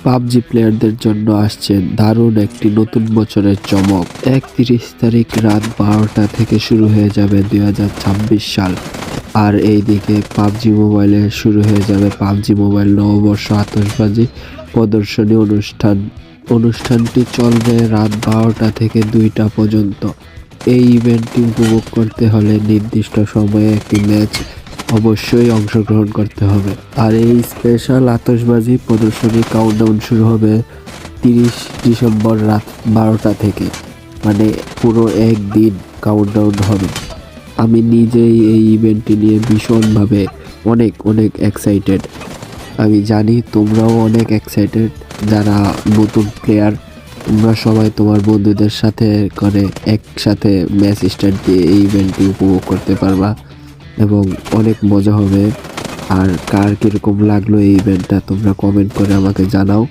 PUBG প্লেয়ারদের জন্য আসছে দারুণ একটি নতুন বছরের চমক। 31 তারিখ রাত 12টা থেকে শুরু হয়ে যাবে 2026 সাল। আর এইদিকে পাবজি মোবাইলে শুরু হয়ে যাবে পাবজি মোবাইল নববর্ষ আতশবাজি প্রদর্শনী অনুষ্ঠানটি চলবে রাত 12টা থেকে 2টা পর্যন্ত। এই ইভেন্টটি উপভোগ করতে হলে নির্দিষ্ট সময়ে একটি ম্যাচ অবশ্যই অংশগ্রহণ করতে হবে। আর এই স্পেশাল আতশবাজি প্রদর্শনী কাউন্টডাউন শুরু হবে 30 ডিসেম্বর রাত 12টা থেকে, মানে পুরো একদিন কাউন্টডাউন হবে। আমি নিজেই এই ইভেন্টটি নিয়ে ভীষণভাবে অনেক এক্সাইটেড। আমি জানি তোমরাও অনেক এক্সাইটেড। যারা নতুন প্লেয়ার তোমরা সবাই তোমার বন্ধুদের সাথে করে একসাথে ম্যাচ স্টার্ট দিয়ে এই ইভেন্টটি উপভোগ করতে পারবা এবং অনেক মজা হবে। আর কার কীরকম লাগলো এই ইভেন্টটা তোমরা কমেন্ট করে আমাকে জানাও।